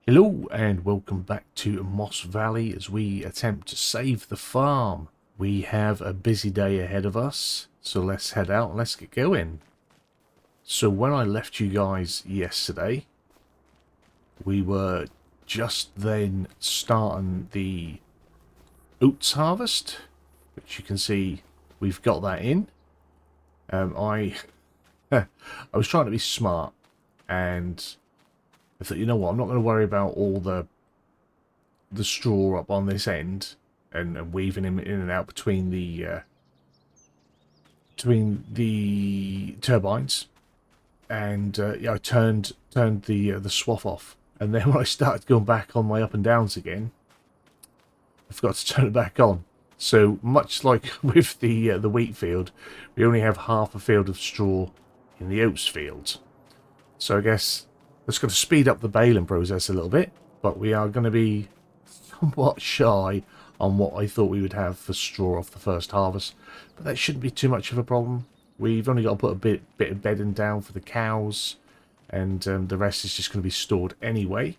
Hello and welcome back to Moss Valley as we attempt to save the farm. We have a busy day ahead of us, so let's head out and let's get going. So when I left you guys yesterday, we were just then starting the oats harvest, which you can see we've got that in. I was trying to be smart and I thought, you know what, I'm not going to worry about all the straw up on this end and weaving him in and out between the turbines. And yeah, I turned the swath off, and then when I started going back on my up and downs again, I forgot to turn it back on. So much like with the wheat field, we only have half a field of straw in the oats field. So I guess that's going to speed up the baling process a little bit, but we are going to be somewhat shy on what I thought we would have for straw off the first harvest. But that shouldn't be too much of a problem. We've only got to put a bit of bedding down for the cows, and the rest is just going to be stored anyway.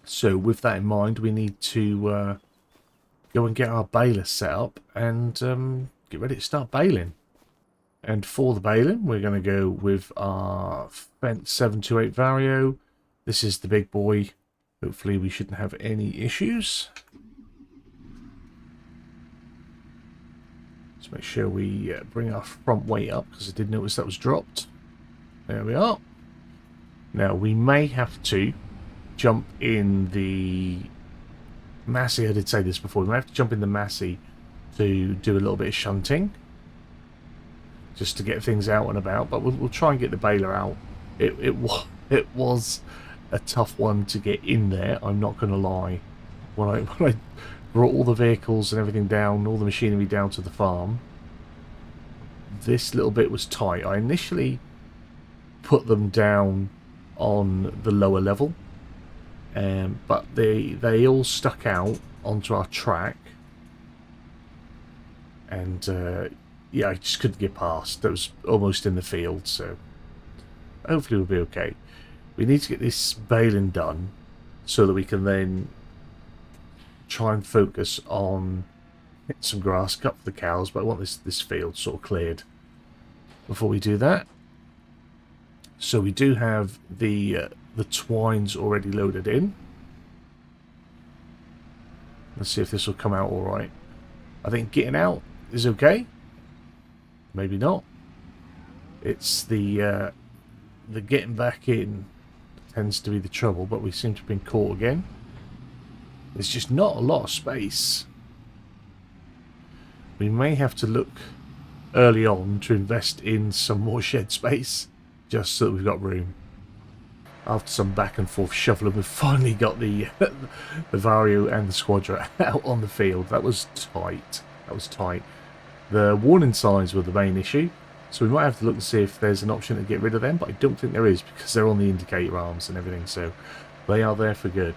So with that in mind, we need to go and get our baler set up and get ready to start baling. And for the baling, we're going to go with our Fent 728 Vario. This is the big boy. Hopefully we shouldn't have any issues. Let's make sure we bring our front weight up, because I did notice that was dropped. There we are. Now we may have to jump in the Massey. I did say this before. We may have to jump in the Massey to do a little bit of shunting, just to get things out and about, but we'll try and get the baler out. It was a tough one to get in there, I'm not going to lie. When I brought all the vehicles and everything down, all the machinery down to the farm, this little bit was tight. I initially put them down on the lower level, but they all stuck out onto our track, and yeah, I just couldn't get past. That was almost in the field, so hopefully we'll be okay. We need to get this baling done so that we can then try and focus on getting some grass cut for the cows, but I want this field sort of cleared before we do that. So we do have the twines already loaded in. Let's see if this will come out all right. I think getting out is okay. Maybe not. It's the getting back in tends to be the trouble, but we seem to have been caught again. There's just not a lot of space. We may have to look early on to invest in some more shed space, just so that we've got room. After some back and forth shuffling, we've finally got the Vario and the Squadra out on the field. That was tight. That was tight. The warning signs were the main issue, so we might have to look and see if there's an option to get rid of them, but I don't think there is, because they're on the indicator arms and everything, so they are there for good.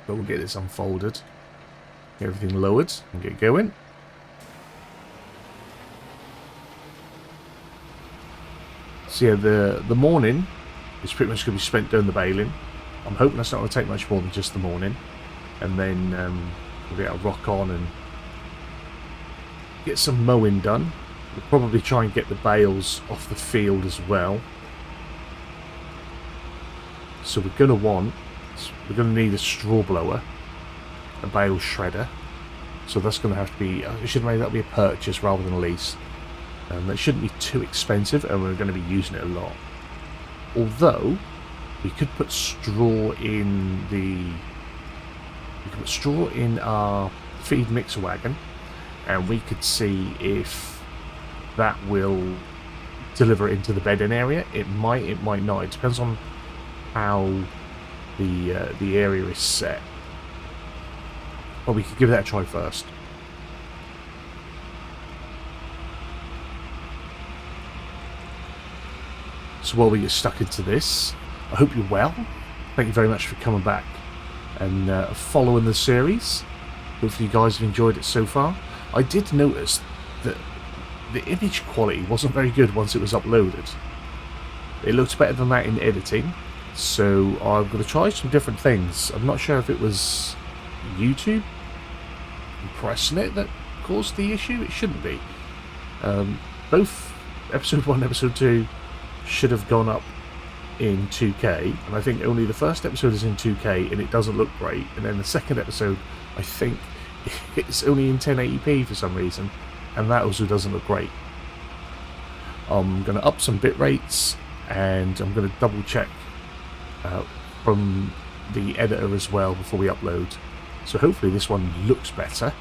But we'll get this unfolded, get everything lowered and get going. So yeah, the morning is pretty much going to be spent doing the baling. I'm hoping that's not going to take much more than just the morning, and then we'll be able to rock on and get some mowing done. We'll probably try and get the bales off the field as well. So we're going to need a straw blower, a bale shredder. So that's going to have to be, I should maybe that'll be a purchase rather than a lease. That shouldn't be too expensive, and we're going to be using it a lot. Although we could put straw in our feed mixer wagon, and we could see if that will deliver it into the bedding area. It might not. It depends on how the area is set. But we could give that a try first. So while we get stuck into this, I hope you're well. Thank you very much for coming back and following the series. Hopefully you guys have enjoyed it so far. I did notice that the image quality wasn't very good once it was uploaded. It looked better than that in editing, So I'm going to try some different things. I'm not sure if it was YouTube compressing it that caused the issue. It shouldn't be. Both episode 1 and episode 2 should have gone up in 2K, and I think only the first episode is in 2K and it doesn't look great, and then the second episode I think it's only in 1080p for some reason, and that also doesn't look great. I'm going to up some bit rates, and I'm going to double check from the editor as well before we upload, so hopefully this one looks better.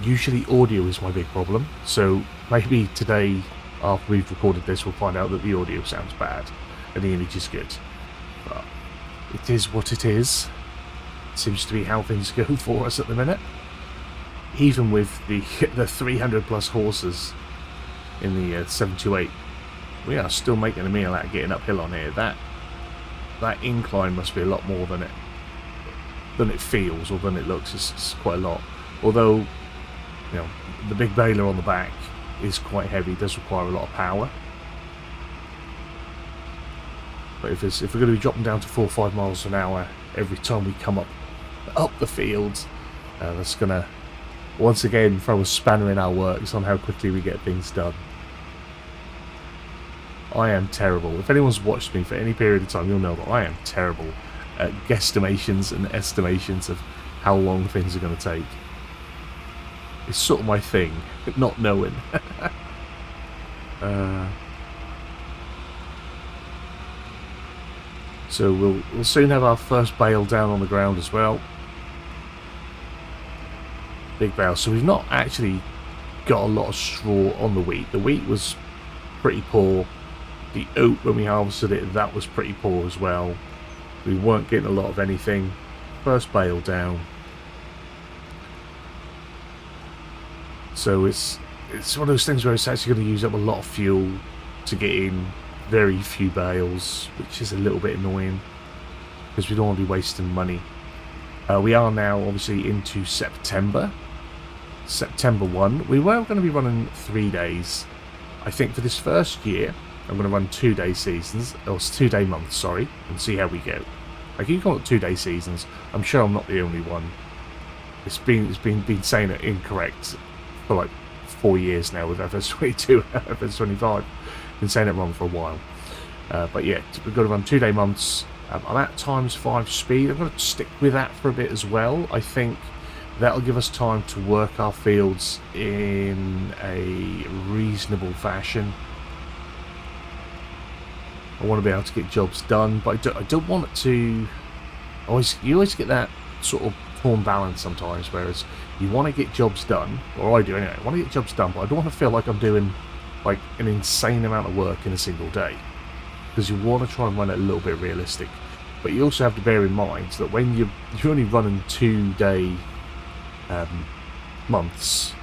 Usually audio is my big problem, so maybe today after we've recorded this we'll find out that the audio sounds bad and the image is good, but it is what it is. It seems to be how things go for us at the minute, even with the 300 plus horses in the 728. We are still making a meal out of getting uphill on here. That incline must be a lot more than it feels or than it looks. It's quite a lot, although you know the big baler on the back is quite heavy. It does require a lot of power, but if we're going to be dropping down to 4 or 5 miles an hour every time we come up the field, that's going to once again throw a spanner in our works on how quickly we get things done. I am terrible. If anyone's watched me for any period of time, you'll know that I am terrible at guesstimations and estimations of how long things are going to take. It's sort of my thing, not knowing. So we'll soon have our first bale down on the ground as well. Big bale. So we've not actually got a lot of straw on the wheat. The wheat was pretty poor. The oat, when we harvested it, that was pretty poor as well. We weren't getting a lot of anything. First bale down. So it's one of those things where it's actually going to use up a lot of fuel to get in very few bales, which is a little bit annoying because we don't want to be wasting money. We are now obviously into September 1. We were going to be running 3 days. I think for this first year I'm going to run 2-day seasons, or 2-day months, sorry, and see how we go. I keep calling it 2-day seasons. I'm sure I'm not the only one. It's been saying it incorrect for like 4 years now with FS22 and FS25. Been saying it wrong for a while. But yeah, we've got to run 2-day months. I'm at ×5 speed. I'm going to stick with that for a bit as well. I think that'll give us time to work our fields in a reasonable fashion. I want to be able to get jobs done, but I don't want it to... You always get that sort of torn balance sometimes, whereas you want to get jobs done, or I do anyway, I want to get jobs done, but I don't want to feel like I'm doing like an insane amount of work in a single day, because you want to try and run it a little bit realistic. But you also have to bear in mind that when you're only running 2-day months,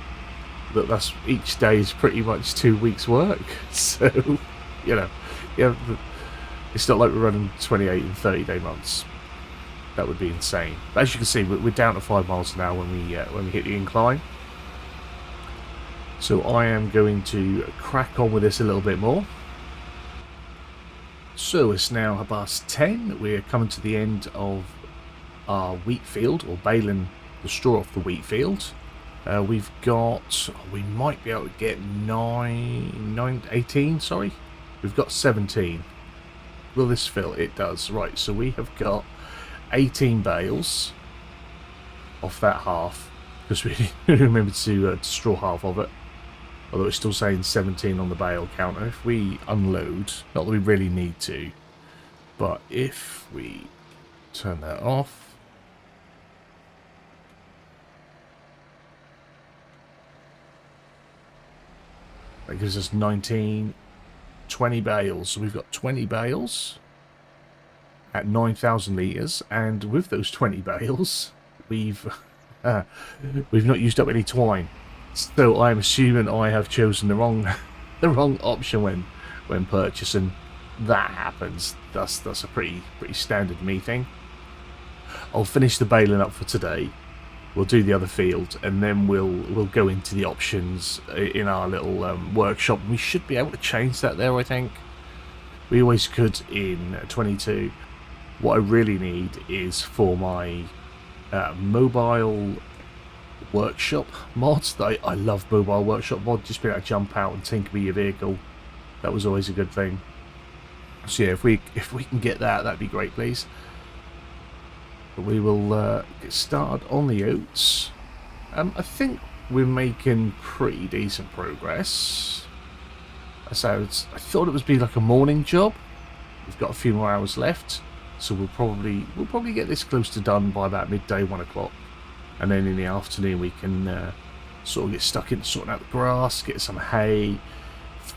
that's each day is pretty much 2 weeks work. So you know, yeah, it's not like we're running 28 and 30-day months. That would be insane. But as you can see, we're down to 5 miles an hour when we hit the incline. So I am going to crack on with this a little bit more. So it's now 10:30. We're coming to the end of our wheat field, or baling the straw off the wheat field. We've got, we might be able to get 18, sorry. We've got 17. Will this fill? It does. Right, so we have got 18 bales off that half, because we remembered to straw half of it. Although it's still saying 17 on the bale counter. If we unload, not that we really need to, but if we turn that off, that gives us 19, 20 bales. So we've got 20 bales at 9,000 litres, and with those 20 bales, we've not used up any twine. So I'm assuming I have chosen the wrong option when purchasing. That happens. That's a pretty standard me thing. I'll finish the baling up for today. We'll do the other field, and then we'll go into the options in our little workshop. We should be able to change that there, I think. We always could in 22. What I really need is for my mobile workshop mods. I love mobile workshop mod, just be able to jump out and tinker with your vehicle. That was always a good thing. So yeah, if we can get that, that'd be great, please. But we will get started on the oats. I think we're making pretty decent progress. I thought it was be like a morning job. We've got a few more hours left, so we'll probably get this close to done by about midday, 1 o'clock, and then in the afternoon we can sort of get stuck into sorting out the grass, get some hay,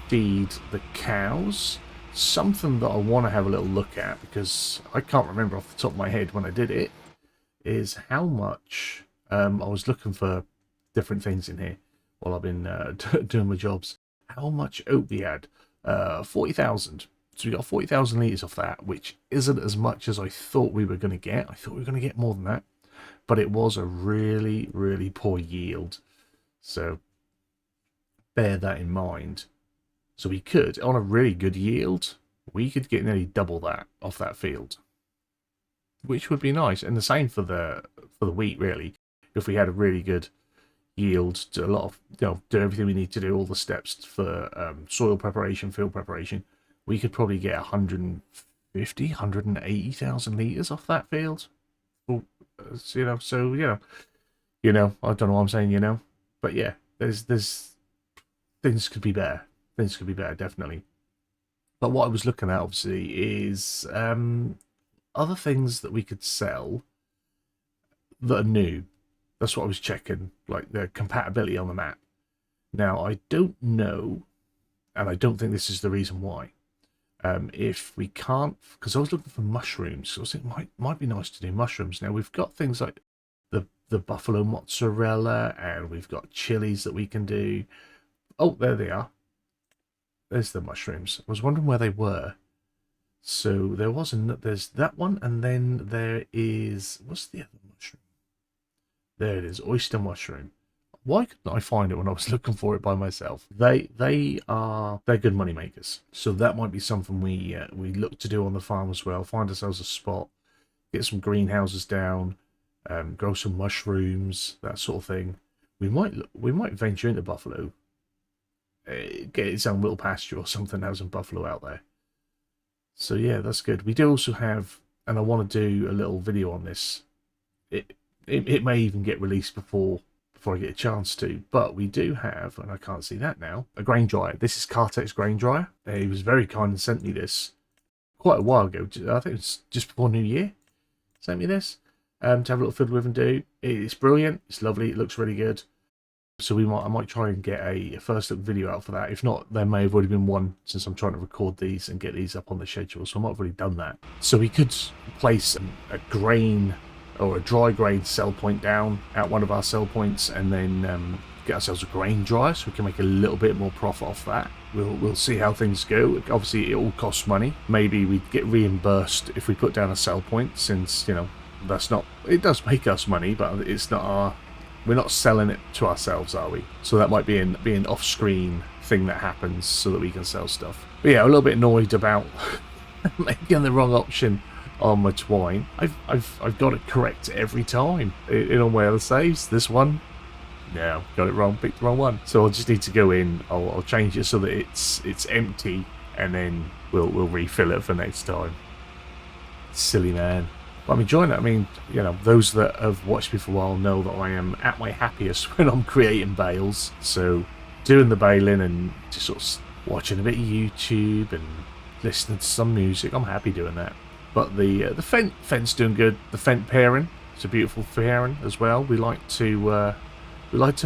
feed the cows. Something that I want to have a little look at, because I can't remember off the top of my head when I did it, is how much I was looking for different things in here while I've been doing my jobs. How much oat we had? 40,000. So we got 40,000 litres off that, which isn't as much as I thought we were going to get. I thought we were going to get more than that, but it was a really, really poor yield. So bear that in mind. So we could, on a really good yield, we could get nearly double that off that field, which would be nice. And the same for the wheat, really. If we had a really good yield, do a lot of, do everything we need to do, all the steps for soil preparation, field preparation, we could probably get 150, 180,000 litres off that field. Well, so I don't know what I'm saying, but yeah, there's things could be better. Things could be better, definitely. But what I was looking at, obviously, is other things that we could sell that are new. That's what I was checking, like the compatibility on the map. Now, I don't know, and I don't think this is the reason why. If we can't, because I was looking for mushrooms, so I was thinking it might be nice to do mushrooms. Now, we've got things like the buffalo mozzarella, and we've got chilies that we can do. Oh, there they are. There's the mushrooms. I was wondering where they were. So there's that one, and then there is, what's the other mushroom? There it is, oyster mushroom. Why couldn't I find it when I was looking for it by myself? They're good money makers. So that might be something we look to do on the farm as well. Find ourselves a spot, get some greenhouses down, grow some mushrooms, that sort of thing. We might venture into buffalo. Get its own little pasture or something, have some buffalo out there. So yeah, that's good. We do also have, and I want to do a little video on this. It may even get released before I get a chance to, but we do have, and I can't see that now, a grain dryer. This is Cartex grain dryer. He was very kind and sent me this quite a while ago. I think it was just before New Year. Sent me this to have a little fiddle with and do. It's brilliant. It's lovely. It looks really good. So I might try and get a first look video out for that. If not, there may have already been one, since I'm trying to record these and get these up on the schedule. So I might have already done that. So we could place a grain or a dry grain sell point down at one of our sell points, and then get ourselves a grain dryer so we can make a little bit more profit off that. We'll see how things go. Obviously, it all costs money. Maybe we get reimbursed if we put down a sell point, since that's not. It does make us money, but it's not our. We're not selling it to ourselves, are we? So that might be an off-screen thing that happens so that we can sell stuff. But yeah, a little bit annoyed about making the wrong option on my twine. I've got it correct every time in all my other saves. This one, no, got it wrong, picked the wrong one. So I'll just need to go in. I'll change it so that it's empty, and then we'll refill it for next time. Silly man. But I'm enjoying it. I mean, those that have watched me for a while know that I am at my happiest when I'm creating bales. So doing the baling and just sort of watching a bit of YouTube and listening to some music, I'm happy doing that. But the fence doing good. The fence pairing, it's a beautiful pairing as well. We like to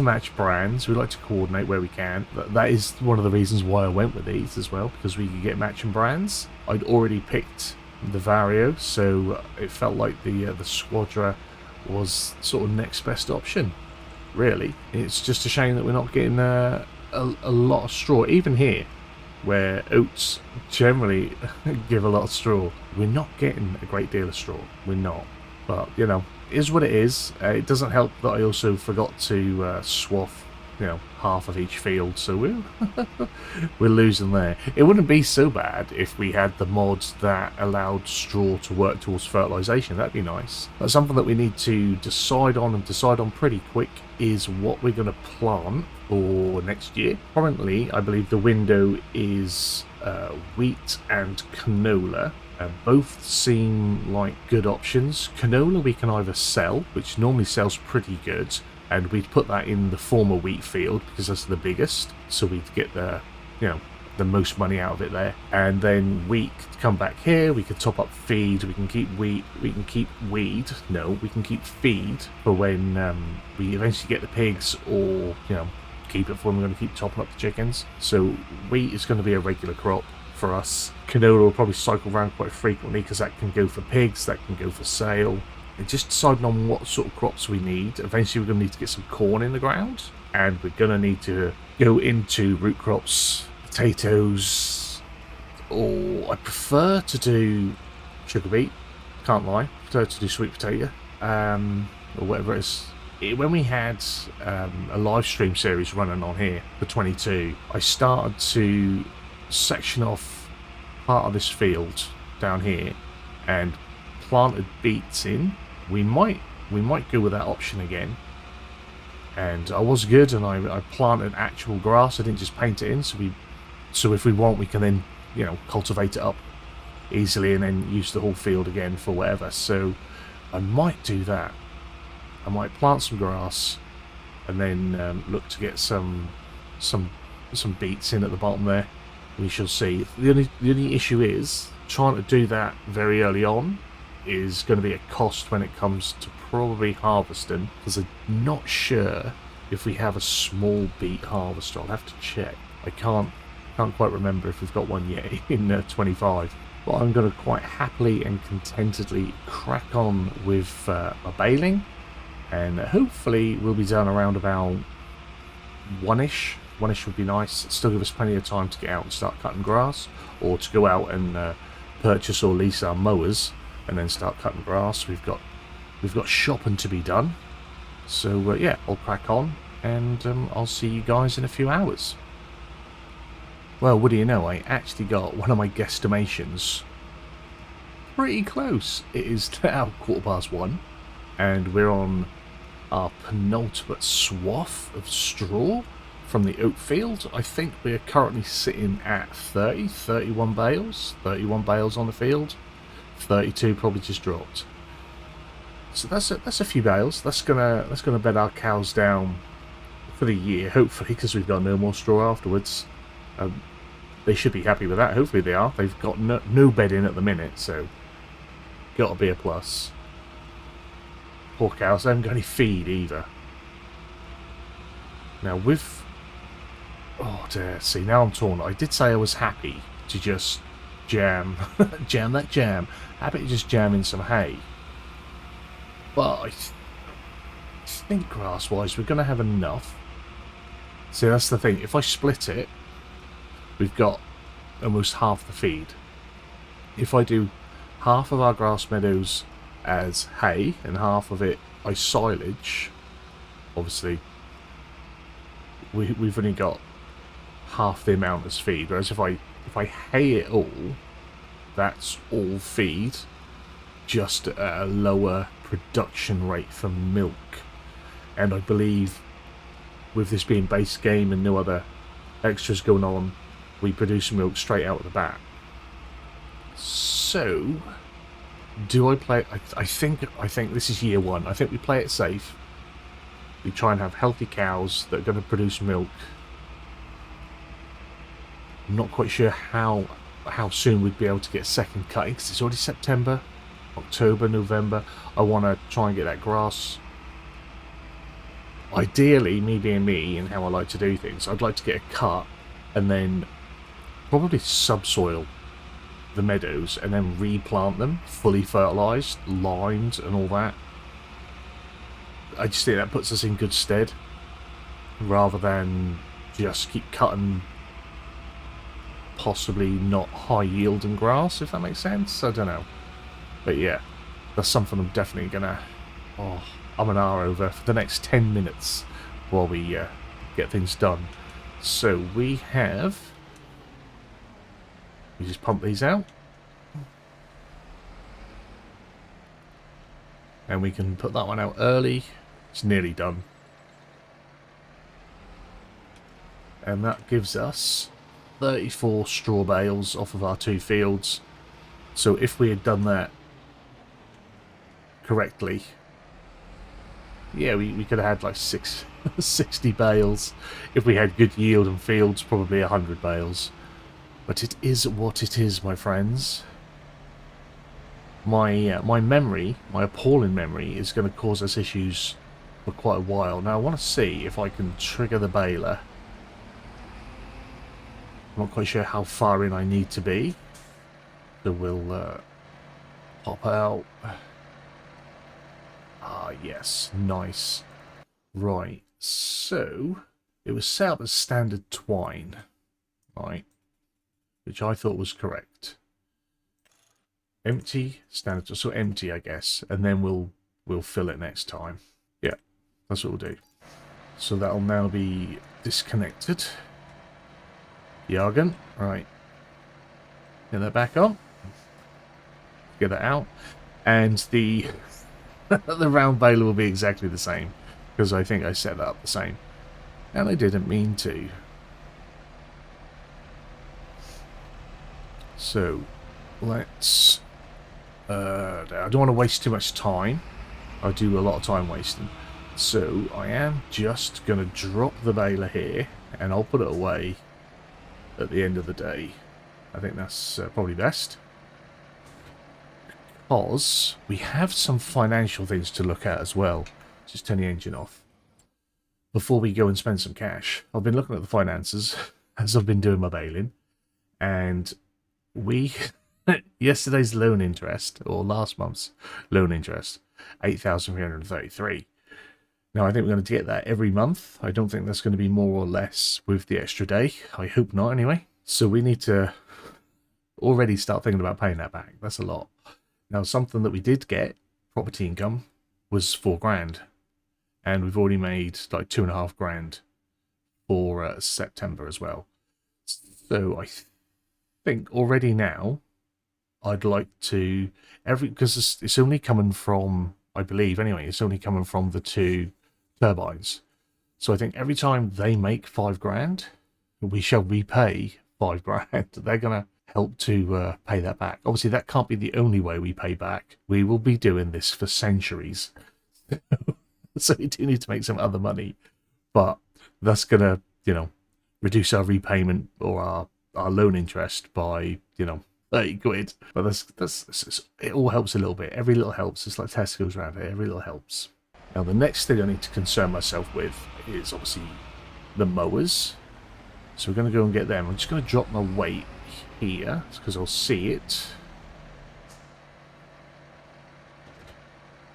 match brands. We like to coordinate where we can. That is one of the reasons why I went with these as well, because we could get matching brands. I'd already picked the Vario, so it felt like the Squadra was sort of next best option, really. It's just a shame that we're not getting a lot of straw, even here where oats generally give a lot of straw. We're not getting a great deal of straw, we're not. But it is what it is. It doesn't help that I also forgot to swath half of each field, so we're losing there. It wouldn't be so bad if we had the mods that allowed straw to work towards fertilization. That'd be nice. But something that we need to decide on, and decide on pretty quick, is what we're going to plant for next year. Currently, I believe the window is wheat and canola. Both seem like good options. Canola we can either sell, which normally sells pretty good, and we'd put that in the former wheat field because that's the biggest, so we'd get the, you know, the most money out of it there. And then wheat could come back here, we could top up feed, we can keep wheat, we can keep weed, no, we can keep feed for when we eventually get the pigs, or, you know, keep it for when we're going to keep topping up the chickens. So wheat is going to be a regular crop for us. Canola will probably cycle around quite frequently because that can go for pigs, that can go for sale. And just deciding on what sort of crops we need. Eventually we're going to need to get some corn in the ground, and we're going to need to go into root crops, potatoes, or I prefer to do sugar beet, can't lie. I prefer to do sweet potato, or whatever it is. When we had a live stream series running on here for 22, I started to section off part of this field down here and planted beets in. We might go with that option again, and I was good, and I planted actual grass. I didn't just paint it in, so if we want, we can then, you know, cultivate it up easily and then use the whole field again for whatever. So I might do that. I might plant some grass and then look to get some beets in at the bottom there. We shall see. The only issue is trying to do that very early on is going to be a cost when it comes to probably harvesting, because I'm not sure if we have a small beet harvester. I'll have to check. I can't quite remember if we've got one yet in 25. But I'm going to quite happily and contentedly crack on with my baling, and hopefully we'll be done around about one-ish. One-ish would be nice. Still give us plenty of time to get out and start cutting grass, or to go out and purchase or lease our mowers and then start cutting grass. We've got shopping to be done. So yeah, I'll crack on, and I'll see you guys in a few hours. Well, what do you know, I actually got one of my guesstimations pretty close. It is now 1:15, and we're on our penultimate swath of straw from the oat field. I think we're currently sitting at 31 bales on the field. 32 probably just dropped. So that's a few bales. That's gonna bed our cows down for the year, hopefully, because we've got no more straw afterwards. They should be happy with that. Hopefully they are. They've got no bed in at the minute, so gotta be a plus. Poor cows, they haven't got any feed either. Now with... oh dear, see, now I'm torn. I did say I was happy to just jam that jam. Happy to just jam in some hay. But I think grass-wise we're going to have enough. See, that's the thing. If I split it, we've got almost half the feed. If I do half of our grass meadows as hay and half of it by silage, obviously we've only got half the amount as feed. Whereas if I hay it all, that's all feed, just at a lower production rate for milk. And I believe with this being base game and no other extras going on, we produce milk straight out of the bat. So do I play... I think this is year one. I think we play it safe. We try and have healthy cows that are going to produce milk. I'm not quite sure how soon we'd be able to get a second cutting, because it's already September, October, November. I want to try and get that grass. Ideally, me being me and how I like to do things, I'd like to get a cut and then probably subsoil the meadows and then replant them fully fertilised, limed and all that. I just think that puts us in good stead, rather than just keep cutting possibly not high yielding grass, if that makes sense. I don't know, but yeah, that's something I'm definitely gonna I'm an hour over for the next 10 minutes while we get things done. So we just pump these out. And we can put that one out early. It's nearly done. And that gives us 34 straw bales off of our 2 fields. So if we had done that correctly, yeah, we could have had like 60 bales. If we had good yield and fields, probably 100 bales. But it is what it is, my friends. My memory, my appalling memory, is going to cause us issues for quite a while. Now I want to see if I can trigger the baler. I'm not quite sure how far in I need to be. So we'll pop out. Ah, yes, nice. Right, so it was set up as standard twine, right? Which I thought was correct. Empty, standard, so empty, I guess, and then we'll fill it next time. Yeah, that's what we'll do. So that'll now be disconnected. Jargon, right. Get that back on. Get that out, and the the round baler will be exactly the same because I think I set that up the same, and I didn't mean to. So let's. I don't want to waste too much time. I do a lot of time wasting. So I am just going to drop the baler here and I'll put it away at the end of the day. I think that's probably best. Because we have some financial things to look at as well. Just turn the engine off. Before we go and spend some cash. I've been looking at the finances as I've been doing my baling. And we... yesterday's loan interest, or last month's loan interest, 8,333. Now, I think we're going to get that every month. I don't think that's going to be more or less with the extra day. I hope not, anyway. So we need to already start thinking about paying that back. That's a lot. Now, something that we did get, property income, was 4 grand. And we've already made like 2.5 grand for September as well. So I think already now, I'd like to, because it's only coming from, I believe anyway, it's only coming from the 2 turbines. So I think every time they make 5 grand, we shall repay 5 grand. They're going to help to pay that back. Obviously, that can't be the only way we pay back. We will be doing this for centuries. So we do need to make some other money. But that's going to, you know, reduce our repayment or our loan interest by, you know, 30 quid. But that's it all helps a little bit. Every little helps. It's like Tesco's around here. Every little helps. Now, the next thing I need to concern myself with is obviously the mowers. So we're going to go and get them. I'm just going to drop my weight here because I'll see it.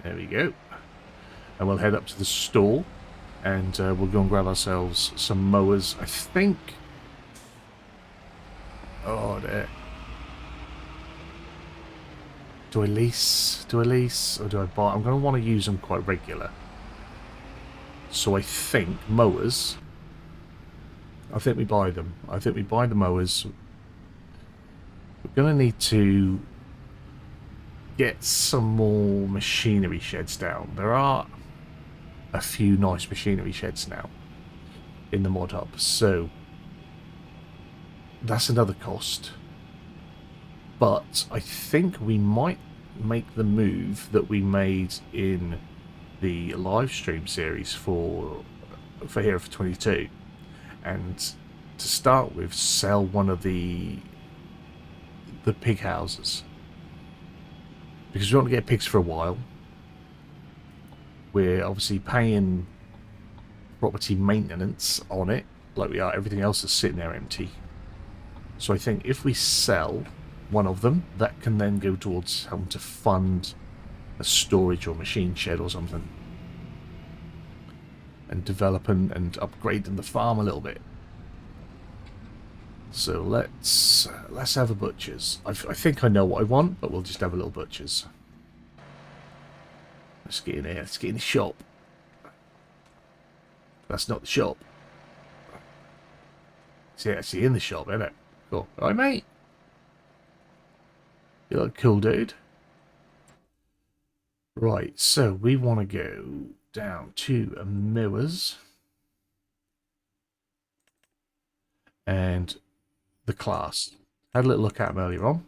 There we go. And we'll head up to the store and we'll go and grab ourselves some mowers. I think... oh, there. Do I lease? Or do I buy? I'm going to want to use them quite regular. So I think mowers... I think we buy them. I think we buy the mowers. We're going to need to get some more machinery sheds down. There are a few nice machinery sheds now in the mod hub. So that's another cost. But I think we might make the move that we made in the live stream series for Hero for 22, and to start with, sell one of the pig houses because we want to get pigs for a while. We're obviously paying property maintenance on it, like we are everything else that's sitting there empty. So I think if we sell one of them, that can then go towards having to fund a storage or machine shed or something, and developing and upgrading the farm a little bit. So let's have a butcher's. I think I know what I want, but we'll just have a little butcher's. Let's get in here. Let's get in the shop. That's not the shop. It's actually in the shop, isn't it? Cool. All right, mate. You look cool, dude. Right, so we want to go down to mirrors. And the class. Had a little look at them earlier on.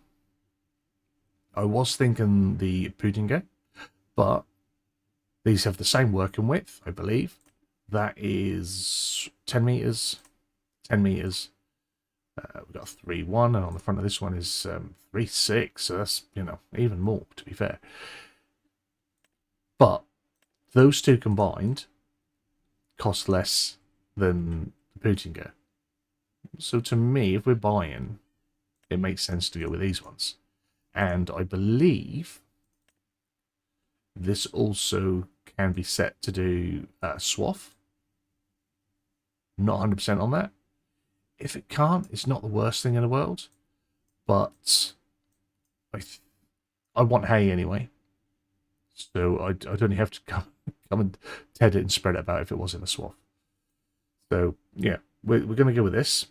I was thinking the Putinga, but these have the same working width, I believe. That is 10 meters, 10 meters. We've got 3.1, and on the front of this one is 3.6, so that's, you know, even more, to be fair. But those two combined cost less than the Putinga. So to me, if we're buying, it makes sense to go with these ones. And I believe this also can be set to do swath. Not 100% on that. If it can't, it's not the worst thing in the world. But I want hay anyway. So I'd only have to come and TED it and spread it about if it was in a swath. So yeah, we're going to go with this.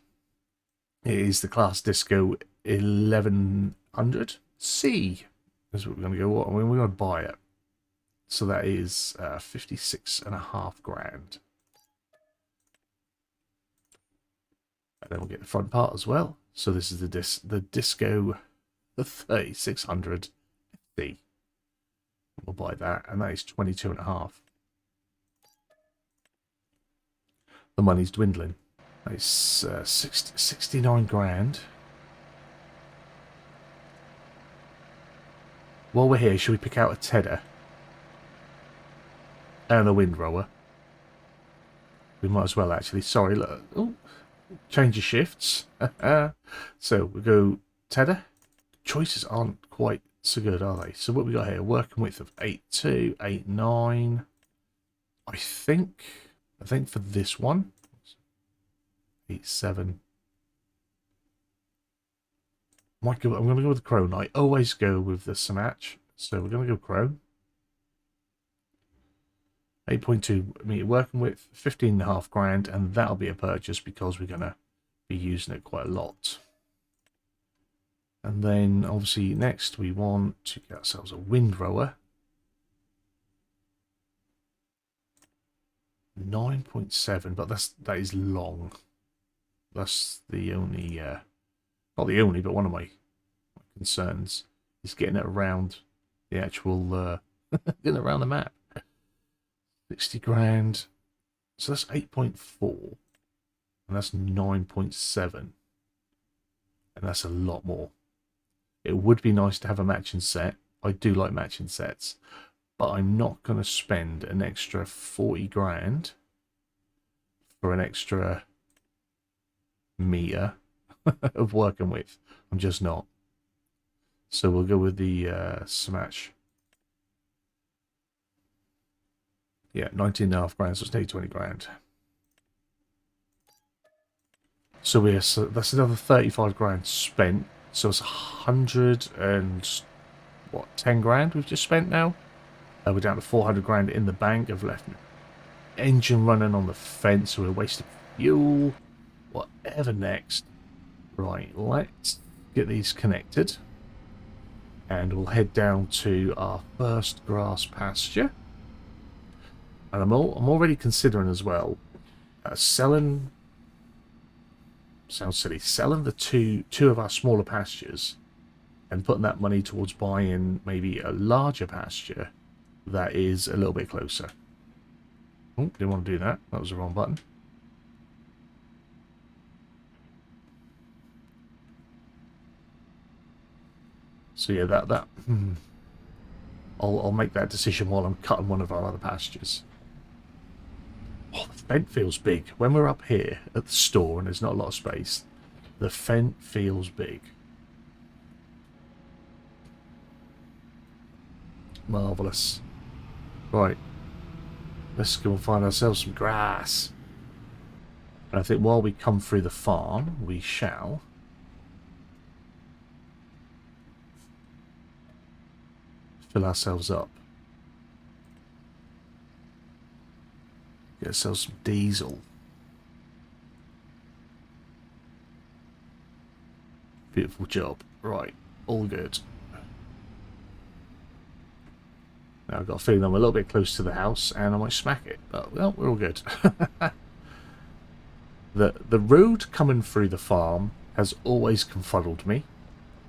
It is the Class Disco 1100C. That's what we're going to go. I mean, we're going to buy it. So that is 56.5 grand. And then we'll get the front part as well. So this is the Disco 3600C. We'll buy that, and that is 22.5. The money's dwindling. It's 69 grand. While we're here, should we pick out a tedder and a windrower? We might as well, actually. Sorry, look. Oh, change of shifts. So we go tedder. Choices aren't quite so good, are they? So what we got here? Working width of 8.2, 8.9. I think for this one, 8.7. I'm going to go with the Chrome. I always go with the Samatch, so we're going to go Chrome. 8.2 meter working width, 15.5 grand, and that'll be a purchase because we're going to be using it quite a lot. And then obviously next we want to get ourselves a windrower. 9.7, but that is long. That's the only, not the only, but one of my concerns is getting it around the actual, getting it around the map. 60 grand. So that's 8.4, and that's 9.7, and that's a lot more. It would be nice to have a matching set. I do like matching sets, but I'm not going to spend an extra 40 grand for an extra meter of working with. I'm just not. So we'll go with the Smash. Yeah, 19.5 grand, so it's nearly 20 grand. So that's another 35 grand spent. So it's 110 grand we've just spent now. We're down to 400 grand in the bank. I've left engine running on the fence, so we're wasting fuel. Whatever next. Right, let's get these connected. And we'll head down to our first grass pasture. And I'm already considering as well selling. Sounds silly. Selling the two of our smaller pastures and putting that money towards buying maybe a larger pasture that is a little bit closer. Oh, didn't want to do that. That was the wrong button. So yeah, I'll make that decision while I'm cutting one of our other pastures. Oh, the fence feels big. When we're up here at the store and there's not a lot of space, the fence feels big. Marvellous. Right. Let's go and find ourselves some grass. And I think while we come through the farm, we shall fill ourselves up. Get ourselves some diesel. Beautiful job. Right, all good. Now I've got a feeling I'm a little bit close to the house and I might smack it, but well, we're all good. The road coming through the farm has always confuddled me.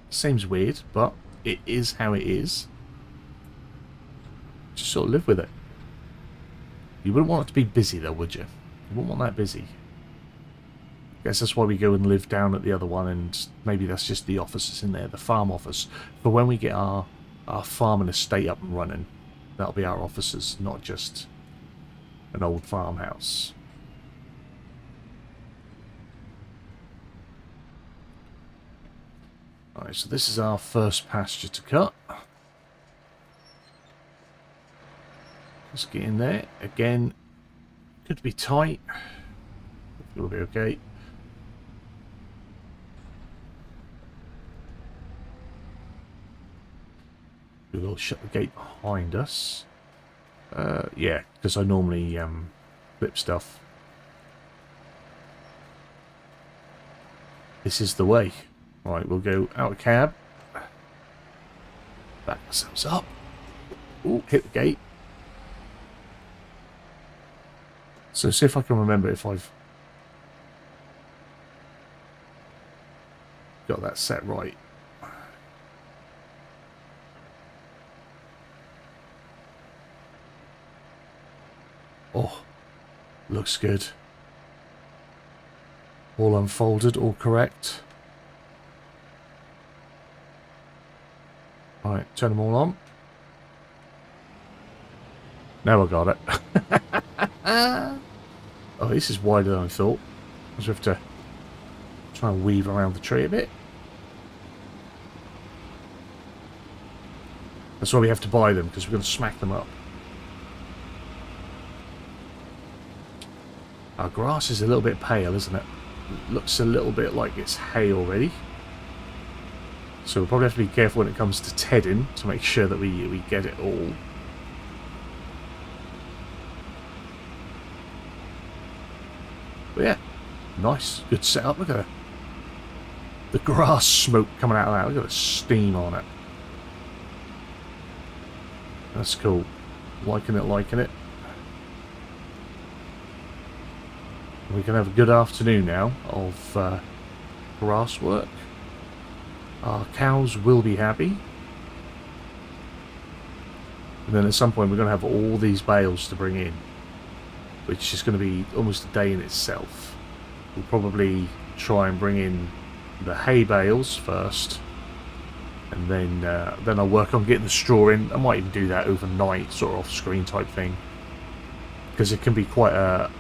Seems weird, but it is how it is. Just sort of live with it. You wouldn't want it to be busy though, would you? You wouldn't want that busy. I guess that's why we go and live down at the other one, and maybe that's just the offices in there, the farm office. But when we get our farm and estate up and running, that'll be our offices, not just an old farmhouse. Alright, so this is our first pasture to cut. Let's get in there. Again, could be tight. It'll be okay. We'll shut the gate behind us. Yeah, because I normally flip stuff. This is the way. Right, we'll go out of cab. Back ourselves up. Ooh, hit the gate. So see if I can remember if I've got that set right. Oh, looks good. All unfolded, all correct. Alright, turn them all on. Now I got it. Oh, this is wider than I thought. I have to try and weave around the tree a bit. That's why we have to buy them, because we're going to smack them up. Our grass is a little bit pale, isn't it? It looks a little bit like it's hay already. So we'll probably have to be careful when it comes to tedding to make sure that we get it all. But yeah, nice, good setup. Look at the grass smoke coming out of that. Look at the steam on it. That's cool. Liking it, liking it. We can have a good afternoon now of grass work. Our cows will be happy. And then at some point we're going to have all these bales to bring in, which is going to be almost a day in itself. We'll probably try and bring in the hay bales first, and then I'll work on getting the straw in. I might even do that overnight, sort of off-screen type thing, because it can be quite a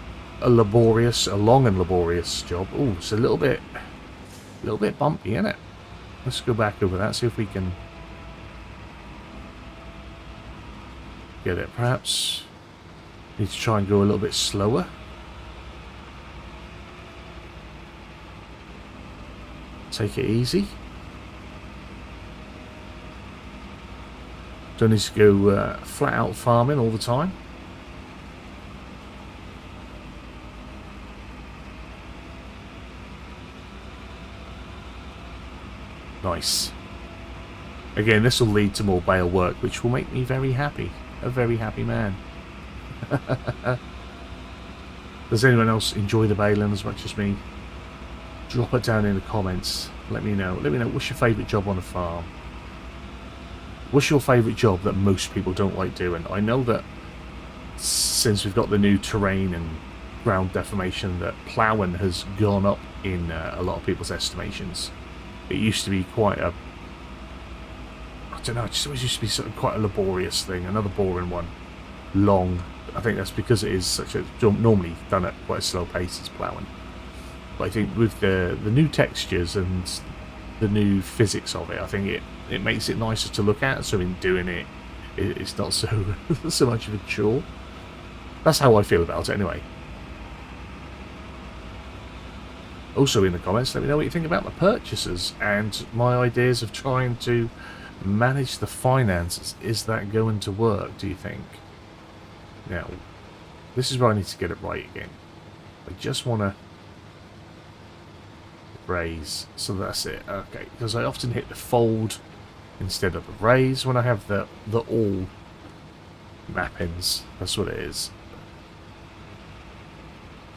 long and laborious job. Oh, it's a little bit bumpy, isn't it? Let's go back over that, see if we can get it. Perhaps need to try and go a little bit slower. Take it easy. Don't need to go flat out farming all the time. Nice. Again, this will lead to more bale work, which will make me very happy. A very happy man. Does anyone else enjoy the baling as much as me? Drop it down in the comments. Let me know. Let me know what's your favourite job on a farm. What's your favourite job that most people don't like doing? I know that since we've got the new terrain and ground deformation, that ploughing has gone up in a lot of people's estimations. It used to be quite a, I don't know, it just always used to be sort of quite a laborious thing, another boring one, long. I think that's because it is such a, normally done at quite a slow pace as ploughing. But I think with the new textures and the new physics of it, I think it makes it nicer to look at, so in doing it, it's not so, so much of a chore. That's how I feel about it anyway. Also in the comments, let me know what you think about the purchases and my ideas of trying to manage the finances. Is that going to work, do you think? Now, this is where I need to get it right again. I just want to raise. So that's it. Okay, because I often hit the fold instead of the raise when I have the all mappings. That's what it is.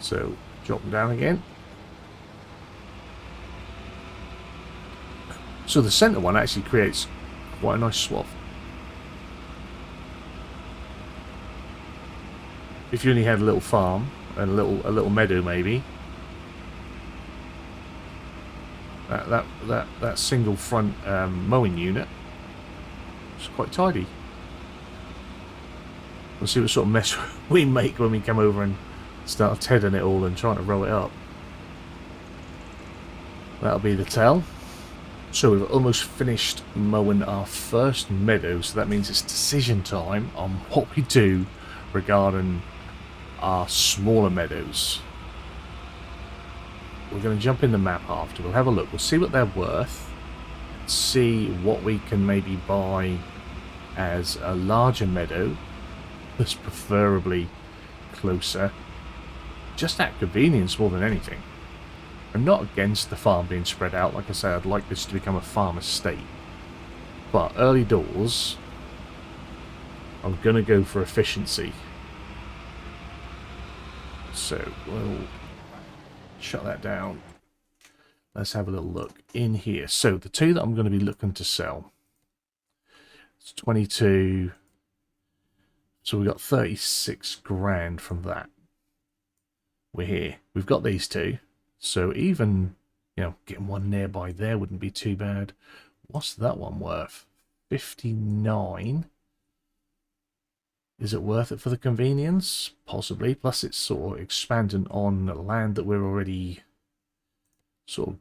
So drop them down again. So the center one actually creates quite a nice swath. If you only had a little farm and a little meadow, maybe that single front mowing unit is quite tidy. We'll see what sort of mess we make when we come over and start tedding it all and trying to roll it up. That'll be the tell. So we've almost finished mowing our first meadow, so that means it's decision time on what we do regarding our smaller meadows. We're going to jump in the map after. We'll have a look. We'll see what they're worth. See what we can maybe buy as a larger meadow. That's preferably closer. Just that convenience more than anything. I'm not against the farm being spread out. Like I say, I'd like this to become a farm estate. But early doors, I'm going to go for efficiency. So we'll shut that down. Let's have a little look in here. So the two that I'm going to be looking to sell. It's 22. So we got 36 grand from that. We're here. We've got these two. So even, you know, getting one nearby there wouldn't be too bad. What's that one worth? 59. Is it worth it for the convenience? Possibly. Plus it's sort of expanding on land that we're already sort of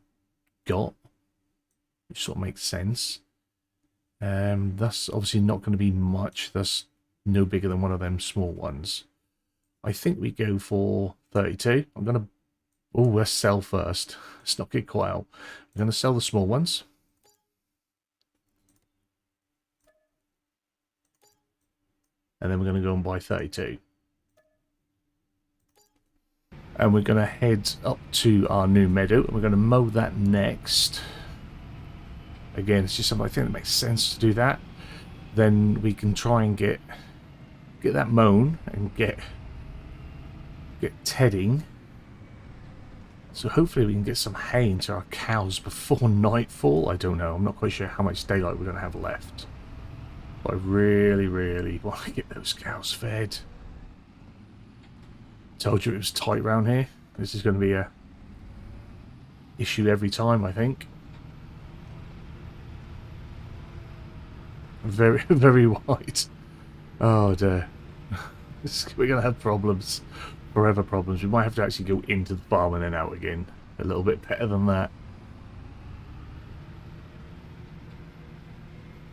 got. Which sort of makes sense. That's obviously not going to be much. That's no bigger than one of them small ones. I think we go for 32. I'm going to... Oh, let's sell first. Let's not get caught out. I'm going to sell the small ones. And then we're going to go and buy 32. And we're going to head up to our new meadow. And we're going to mow that next. Again, it's just something I think that makes sense to do that. Then we can try and get that mown and get tedding. So hopefully we can get some hay into our cows before nightfall. I don't know. I'm not quite sure how much daylight we're going to have left. But I really, really want to get those cows fed. Told you it was tight around here. This is going to be a issue every time, I think. Very, very wide. Oh dear. We're going to have problems. Forever problems. We might have to actually go into the farm and then out again. A little bit better than that.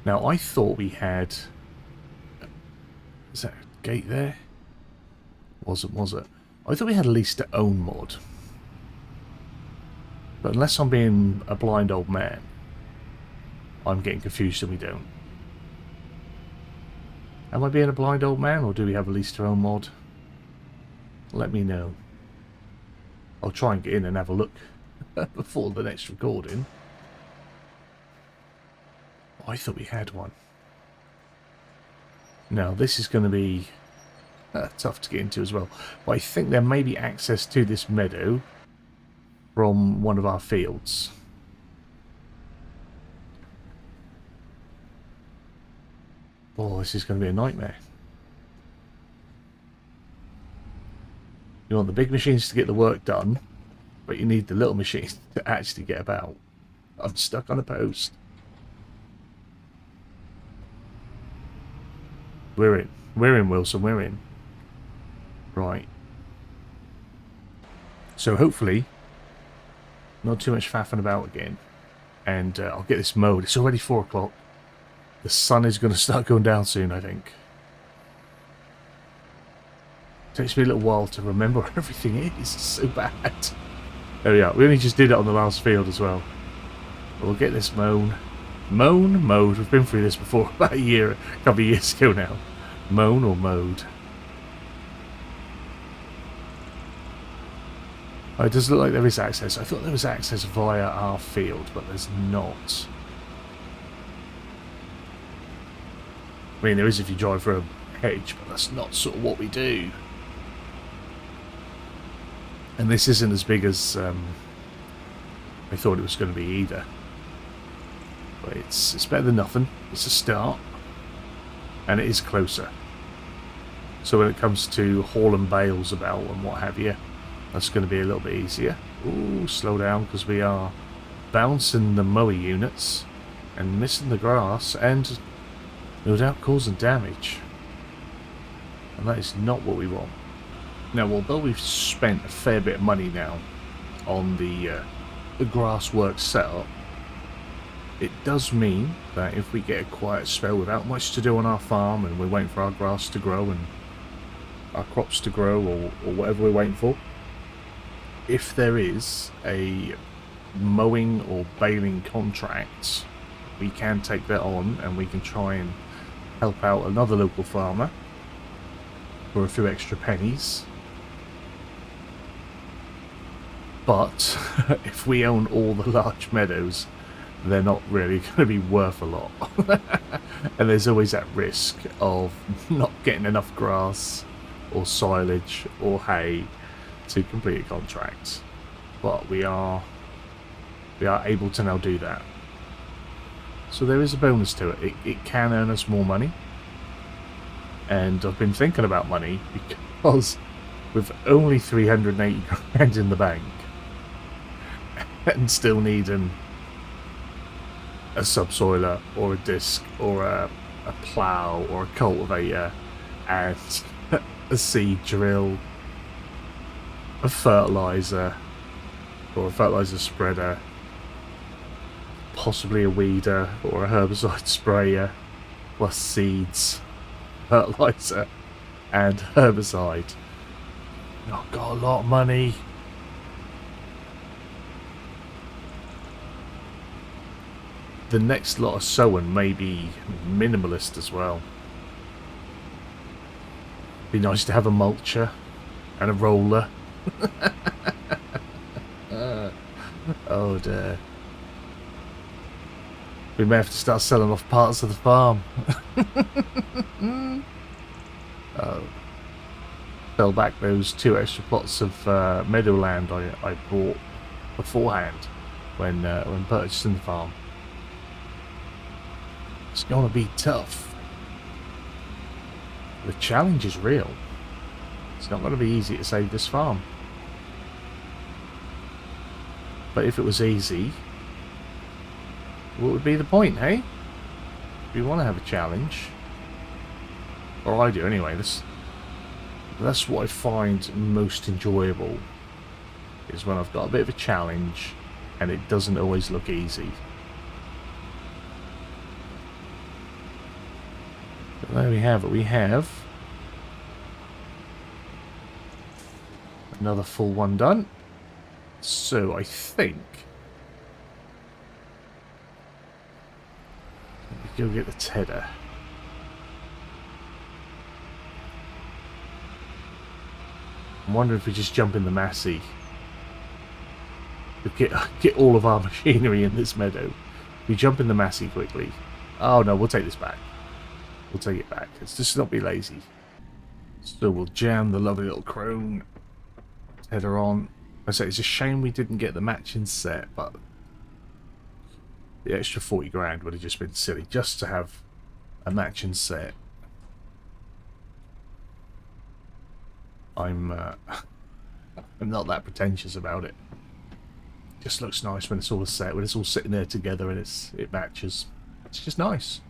Now, I thought we had... Is that a gate there? Wasn't, was it? I thought we had a lease to own mod. But unless I'm being a blind old man, I'm getting confused and we don't. Am I being a blind old man, or do we have a lease to own mod? Let me know. I'll try and get in and have a look before the next recording. Oh, I thought we had one. Now, this is going to be tough to get into as well. But I think there may be access to this meadow from one of our fields. Oh, this is going to be a nightmare. You want the big machines to get the work done, but you need the little machines to actually get about. I'm stuck on a post. We're in. We're in, Wilson. We're in. Right. So hopefully, not too much faffing about again. And I'll get this mowed. It's already 4 o'clock. The sun is going to start going down soon, I think. Takes me a little while to remember where everything is. It's so bad. There we are. We only just did it on the last field as well. But we'll get this mown. Mowed. We've been through this before about a couple of years ago now. Mown or mowed? Oh, it does look like there is access. I thought there was access via our field, but there's not. I mean, there is if you drive through a hedge, but that's not sort of what we do. And this isn't as big as I thought it was going to be either. But it's better than nothing. It's a start. And it is closer. So when it comes to hauling bales about and what have you, that's going to be a little bit easier. Ooh, slow down, because we are bouncing the mower units and missing the grass and no doubt causing damage. And that is not what we want. Now, although we've spent a fair bit of money now on the grasswork setup, it does mean that if we get a quiet spell without much to do on our farm and we're waiting for our grass to grow and our crops to grow or whatever we're waiting for, if there is a mowing or baling contract, we can take that on and we can try and help out another local farmer for a few extra pennies. But if we own all the large meadows, they're not really going to be worth a lot. And there's always that risk of not getting enough grass or silage or hay to complete a contract. But we are able to now do that. So there is a bonus to it. It can earn us more money. And I've been thinking about money because with only 380 grand in the bank and still needing a subsoiler or a disc or a plough or a cultivator and a seed drill, a fertilizer or a fertilizer spreader, possibly a weeder or a herbicide sprayer, plus seeds, fertilizer and herbicide. I've got a lot of money. The next lot of sowing may be minimalist as well. Be nice to have a mulcher and a roller. Oh dear. We may have to start selling off parts of the farm. Oh. Fell back those 2 extra plots of meadowland I bought beforehand when purchasing the farm. It's going to be tough. The challenge is real. It's not going to be easy to save this farm. But if it was easy, what would be the point, hey? If you want to have a challenge, or I do anyway, that's what I find most enjoyable, is when I've got a bit of a challenge and it doesn't always look easy. But there we have it. We have another full one done. So I think let me go get the tedder. I'm wondering if we just jump in the Massey. Get all of our machinery in this meadow. We jump in the Massey quickly. Oh no, we'll take this back. We'll take it back. Let's just not be lazy. So we'll jam the lovely little chrome header on. I say it's a shame we didn't get the matching set, but the extra 40 grand would have just been silly just to have a matching set. I'm not that pretentious about it. Just looks nice when it's all set, when it's all sitting there together and it matches. It's just nice.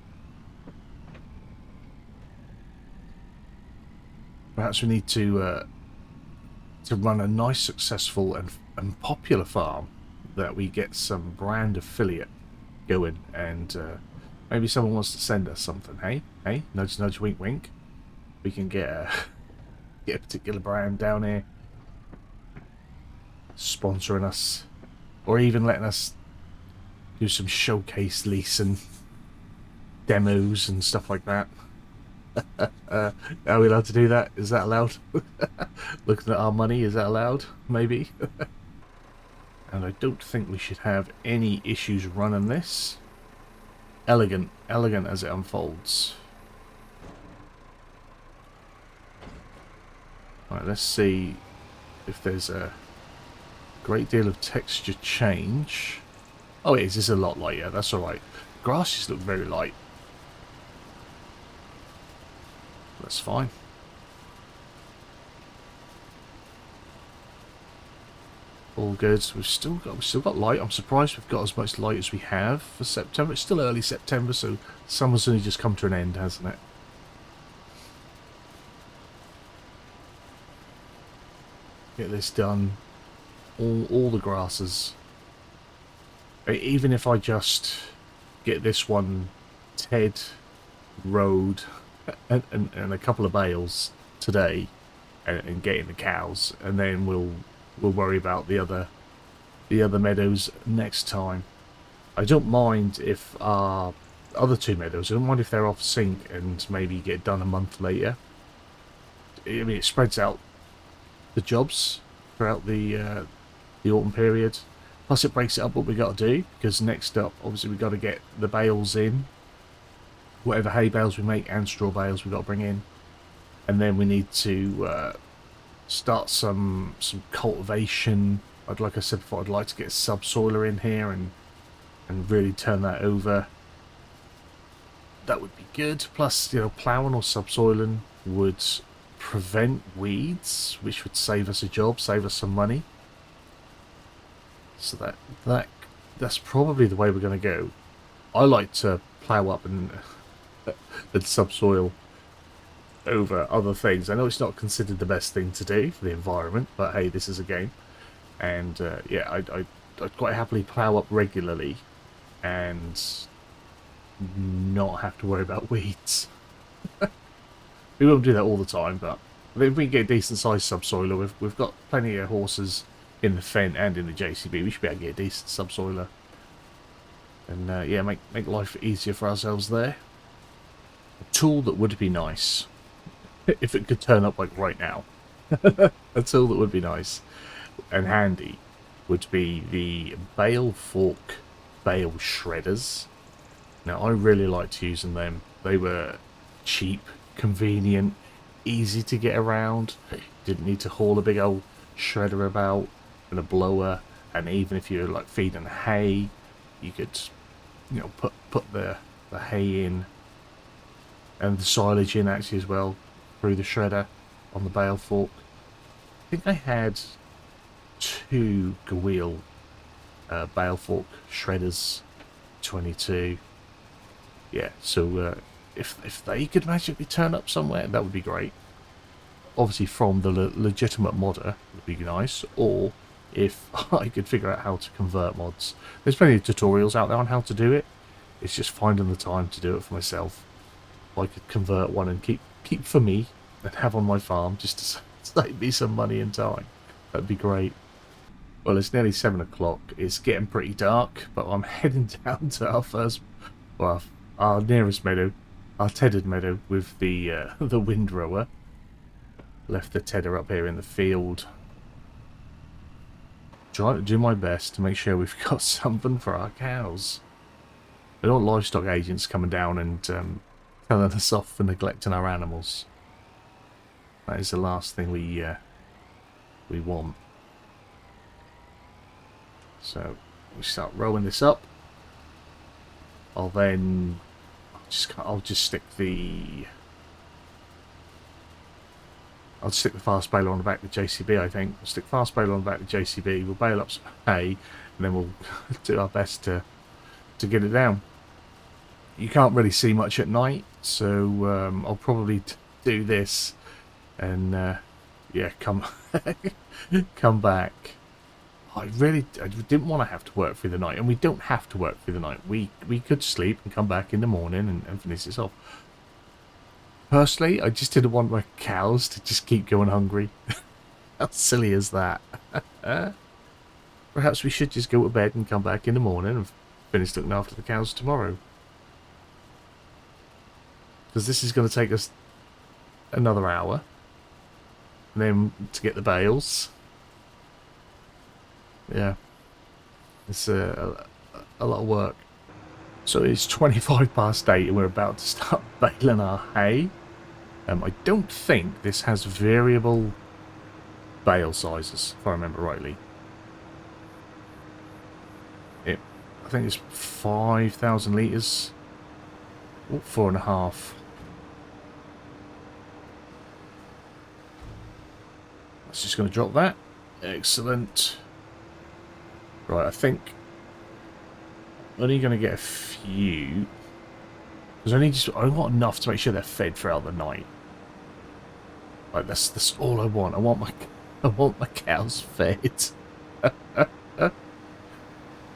Perhaps we need to run a nice, successful and popular farm that we get some brand affiliate going, and maybe someone wants to send us something. Hey, nudge, nudge, wink, wink. We can get a particular brand down here sponsoring us, or even letting us do some showcase leasing demos and stuff like that. Are we allowed to do that? Is that allowed? Looking at our money, is that allowed? Maybe. And I don't think we should have any issues running this. Elegant, elegant as it unfolds. Right, let's see if there's a great deal of texture change. Oh, it is. It's a lot lighter. That's alright. Grasses look very light. That's fine. All good. We've still got light. I'm surprised we've got as much light as we have for September. It's still early September, so summer's only just come to an end, hasn't it? Get this done. All the grasses. Even if I just get this one Ted rowed and a couple of bales today, and getting the cows, and then we'll worry about the other meadows next time. I don't mind if our other two meadows, I don't mind if they're off sync and maybe get done a month later. I mean, it spreads out the jobs throughout the autumn period. Plus it breaks it up what we got to do, because next up obviously we've got to get the bales in, whatever hay bales we make and straw bales we've got to bring in, and then we need to start some cultivation. Like I said before, I'd like to get a subsoiler in here and really turn that over. That would be good. Plus, you know, ploughing or subsoiling would prevent weeds, which would save us a job, save us some money. So that's probably the way we're going to go. I like to plough up and subsoil over other things. I know it's not considered the best thing to do for the environment, but hey, this is a game. And yeah, I'd quite happily plough up regularly and not have to worry about weeds. We won't do that all the time, but if we can get a decent sized subsoiler, we've got plenty of horses in the Fen and in the JCB. We should be able to get a decent subsoiler, and yeah, make life easier for ourselves there. A tool that would be nice if it could turn up like right now. A tool that would be nice and handy would be the bale fork bale shredders. Now, I really liked using them. They were cheap, convenient, easy to get around. Didn't need to haul a big old shredder about and a blower. And even if you're like feeding hay, you could, you know, put the hay in and the silage in actually as well through the shredder on the bale fork. I think I had 2 Gawil bale fork shredders, 22. Yeah, so if they could magically turn up somewhere, that would be great. Obviously from the legitimate modder would be nice, or if I could figure out how to convert mods. There's plenty of tutorials out there on how to do it. It's just finding the time to do it for myself. If I could convert one and keep for me and have on my farm just to save me some money and time, that'd be great. Well, it's nearly 7 o'clock. It's getting pretty dark, but I'm heading down to our first, well, our nearest meadow, our tedded meadow with the windrower. Left the tedder up here in the field. Trying to do my best to make sure we've got something for our cows. We don't want livestock agents coming down and telling us off for neglecting our animals. That is the last thing we want. So we start rolling this up. I'll just stick the fast baler on the back of the JCB, I think. I'll stick fast baler on the back of the JCB, we'll bale up some hay, and then we'll do our best to get it down. You can't really see much at night, so I'll probably do this and yeah, come back. I didn't want to have to work through the night, and we don't have to work through the night. We could sleep and come back in the morning and finish this off. Personally, I just didn't want my cows to just keep going hungry. How silly is that? Perhaps we should just go to bed and come back in the morning and finish looking after the cows tomorrow. Because this is going to take us another hour. And then to get the bales. Yeah. It's a lot of work. So it's 25 past 8 and we're about to start baling our hay. I don't think this has variable bale sizes, if I remember rightly. I think it's 5,000 litres. Oh, 4.5. That's just going to drop that. Excellent. Right, I think I'm only going to get a few. Because I want enough to make sure they're fed throughout the night. Like that's all I want. I want my cows fed.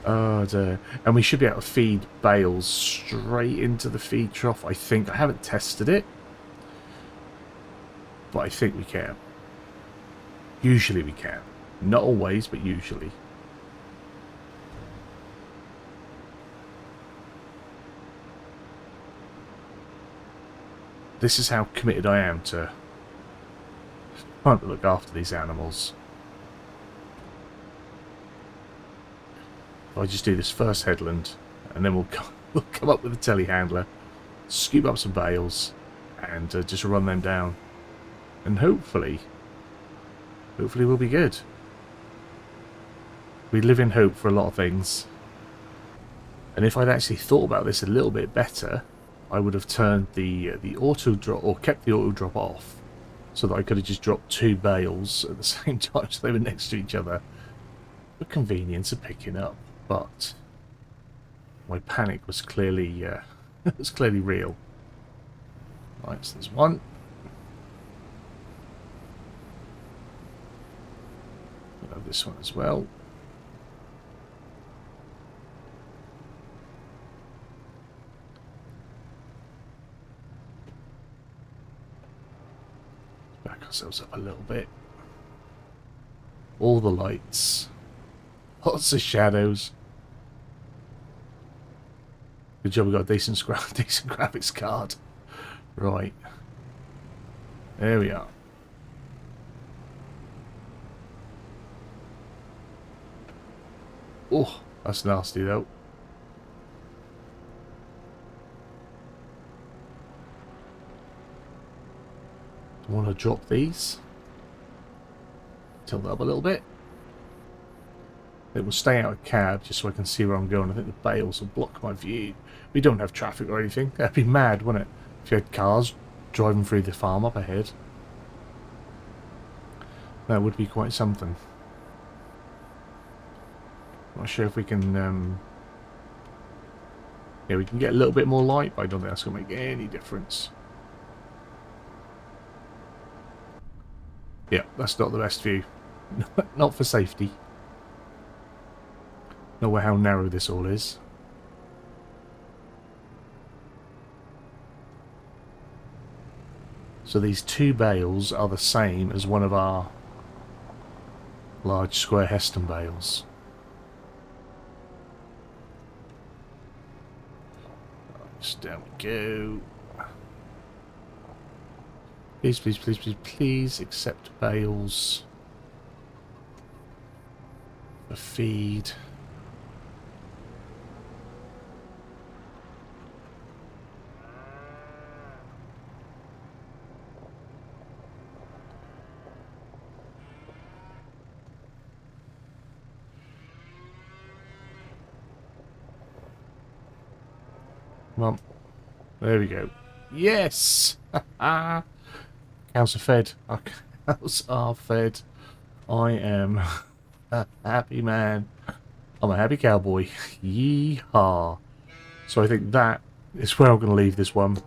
Oh dear. And we should be able to feed bales straight into the feed trough, I think. I haven't tested it, but I think we can. Usually we can. Not always, but usually. This is how committed I am to trying to look after these animals. I just do this first headland, and then we'll come up with a telehandler, scoop up some bales, and just run them down. And hopefully we'll be good. We live in hope for a lot of things. And if I'd actually thought about this a little bit better, I would have turned the auto drop, or kept the auto drop off, so that I could have just dropped 2 bales at the same time, so they were next to each other. The convenience of picking up. But my panic was clearly real. Right, so there's one. We'll have this one as well. Back ourselves up a little bit. All the lights. Lots of shadows. Good job we got a decent graphics card. Right. There we are. Oh, that's nasty though. I want to drop these. Tilt that up a little bit. It will stay out of cab just so I can see where I'm going. I think the bales will block my view. We don't have traffic or anything. That'd be mad, wouldn't it? If you had cars driving through the farm up ahead. That would be quite something. Not sure if we can... yeah, we can get a little bit more light, but I don't think that's going to make any difference. Yeah, that's not the best view. Not for safety. Know how narrow this all is. So these 2 bales are the same as one of our large square Heston bales. Just down we go. Please, please, please, please, please accept bales for feed. Come on. There we go. Yes! Cows are fed. Our cows are fed. I am a happy man. I'm a happy cowboy. Yee-haw. So I think that is where I'm going to leave this one.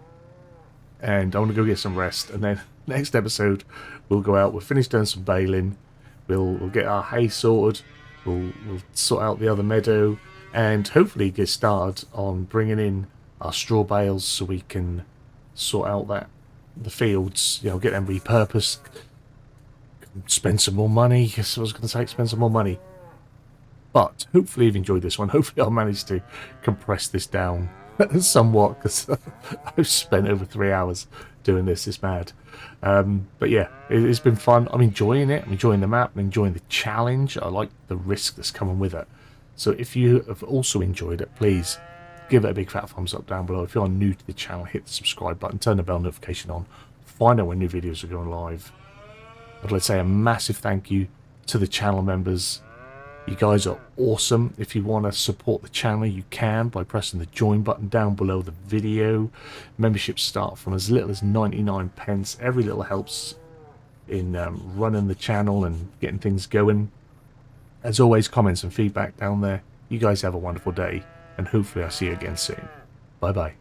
And I want to go get some rest. And then next episode, we'll go out. We'll finish doing some baling. We'll get our hay sorted. We'll sort out the other meadow. And hopefully get started on bringing in our straw bales so we can sort out the fields, you know, get them repurposed, spend some more money. Yes, I was going to say spend some more money. But hopefully you've enjoyed this one. Hopefully I'll manage to compress this down somewhat, because I've spent over 3 hours doing this. It's mad. But yeah, it's been fun. I'm enjoying it. I'm enjoying the map. I'm enjoying the challenge. I like the risk that's coming with it. So if you have also enjoyed it, please give it a big fat thumbs up down below. If you are new to the channel, hit the subscribe button, turn the bell notification on, find out when new videos are going live. I'd like to say a massive thank you to the channel members. You guys are awesome. If you want to support the channel, you can by pressing the join button down below the video. Memberships start from as little as 99 pence. Every little helps in running the channel and getting things going. As always, comments and feedback down there. You guys have a wonderful day, and hopefully I'll see you again soon. Bye bye.